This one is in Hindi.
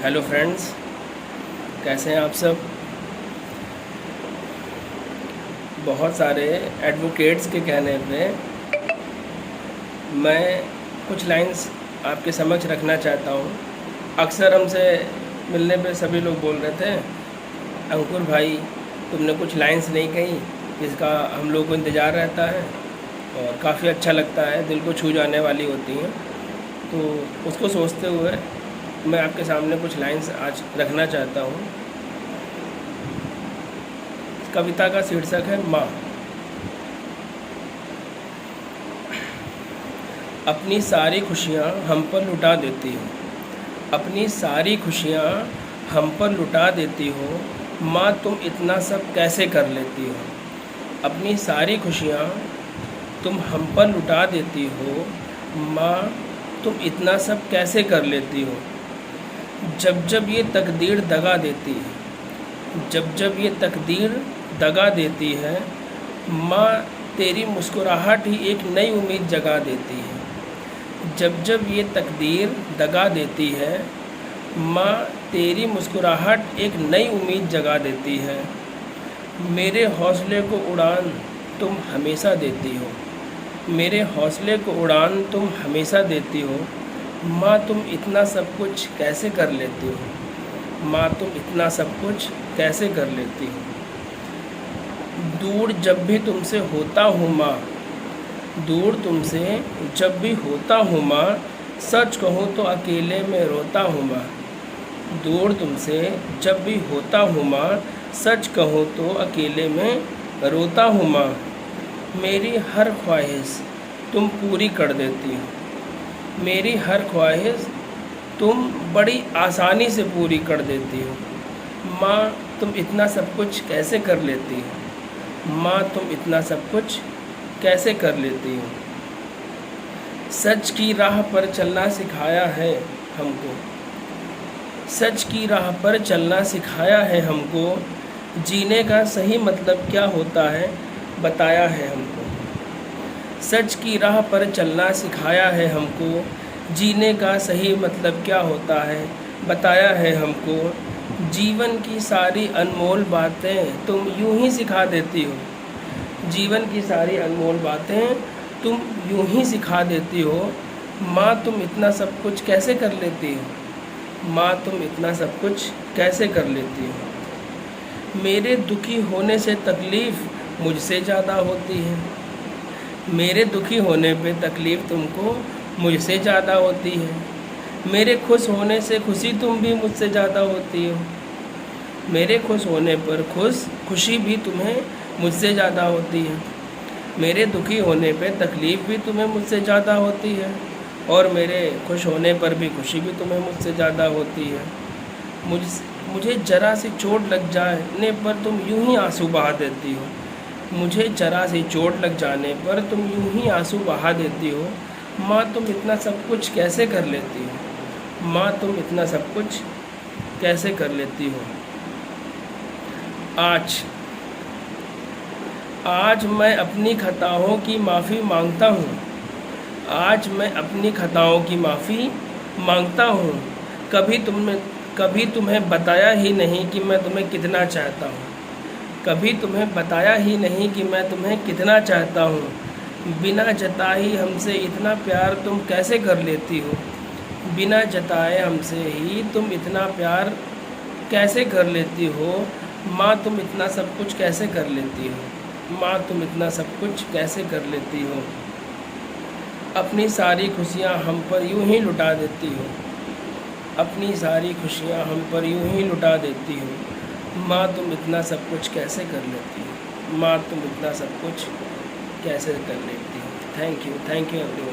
हेलो फ्रेंड्स, कैसे हैं आप सब। बहुत सारे एडवोकेट्स के कहने पे मैं कुछ लाइंस आपके समक्ष रखना चाहता हूँ। अक्सर हमसे मिलने पे सभी लोग बोल रहे थे, अंकुर भाई तुमने कुछ लाइंस नहीं कही जिसका हम लोग को इंतज़ार रहता है और काफ़ी अच्छा लगता है, दिल को छू जाने वाली होती हैं। तो उसको सोचते हुए मैं आपके सामने कुछ लाइंस आज रखना चाहता हूँ। कविता का शीर्षक है माँ। अपनी सारी खुशियाँ हम पर लुटा देती हो, अपनी सारी खुशियाँ हम पर लुटा देती हो, माँ तुम इतना सब कैसे कर लेती हो। अपनी सारी खुशियाँ तुम हम पर लुटा देती हो, माँ तुम इतना सब कैसे कर लेती हो। जब जब ये तकदीर दगा देती है, जब जब ये तकदीर दगा देती है, माँ तेरी मुस्कुराहट ही एक नई उम्मीद जगा देती है। जब जब ये तकदीर दगा देती है, माँ तेरी मुस्कुराहट एक नई उम्मीद जगा देती है। मेरे हौसले को उड़ान तुम हमेशा देती हो, मेरे हौसले को उड़ान तुम हमेशा देती हो, माँ तुम इतना सब कुछ कैसे कर लेती हो। माँ तुम इतना सब कुछ कैसे कर लेती हो। दूर जब भी तुमसे होता हूँ माँ, दूर तुमसे जब भी होता हूँ माँ, सच कहूँ तो अकेले में रोता हूँ माँ। दूर तुमसे जब भी होता हूँ माँ, सच कहूँ तो अकेले में रोता हूँ माँ। मेरी हर ख्वाहिश तुम पूरी कर देती हो, मेरी हर ख्वाहिश तुम बड़ी आसानी से पूरी कर देती हो। माँ तुम इतना सब कुछ कैसे कर लेती हो। माँ तुम इतना सब कुछ कैसे कर लेती हो। सच की राह पर चलना सिखाया है हमको, सच की राह पर चलना सिखाया है हमको, जीने का सही मतलब क्या होता है बताया है हमको। सच की राह पर चलना सिखाया है हमको, जीने का सही मतलब क्या होता है बताया है हमको। जीवन की सारी अनमोल बातें तुम यूं ही सिखा देती हो, जीवन की सारी अनमोल बातें तुम यूं ही सिखा देती हो। माँ तुम इतना सब कुछ कैसे कर लेती हो। माँ तुम इतना सब कुछ कैसे कर लेती हो। मेरे दुखी होने से तकलीफ़ मुझसे ज़्यादा होती है, मेरे दुखी होने पे तकलीफ़ तुमको मुझसे ज़्यादा होती है। मेरे खुश होने से खुशी तुम भी मुझसे ज़्यादा होती हो, मेरे खुश होने पर खुशी भी तुम्हें मुझसे ज़्यादा होती है। मेरे दुखी होने पे तकलीफ़ भी तुम्हें मुझसे ज़्यादा होती है और मेरे खुश होने पर भी खुशी भी तुम्हें मुझसे ज़्यादा होती है। मुझे ज़रा सी चोट लग जाने पर तुम यूं ही आंसू बहा देती हो, मुझे ज़रा सी चोट लग जाने पर तुम यूं ही आंसू बहा देती हो। माँ तुम इतना सब कुछ कैसे कर लेती हो। माँ तुम इतना सब कुछ कैसे कर लेती हो। आज मैं अपनी खताओं की माफ़ी मांगता हूँ, आज मैं अपनी खताओं की माफ़ी मांगता हूँ। कभी तुम्हें बताया ही नहीं कि मैं तुम्हें कितना चाहता हूँ, कभी तुम्हें बताया ही नहीं कि मैं तुम्हें कितना चाहता हूँ। बिना जताए हमसे इतना प्यार तुम कैसे कर लेती हो, बिना जताए हमसे ही तुम इतना प्यार कैसे कर लेती हो। माँ तुम इतना सब कुछ कैसे कर लेती हो। माँ तुम इतना सब कुछ कैसे कर लेती हो। अपनी सारी खुशियाँ हम पर यूं ही लुटा देती हो, अपनी सारी खुशियाँ हम पर यूं ही लुटा देती हो। माँ तुम इतना सब कुछ कैसे कर लेती हो। माँ तुम इतना सब कुछ कैसे कर लेती हो। Thank you everyone.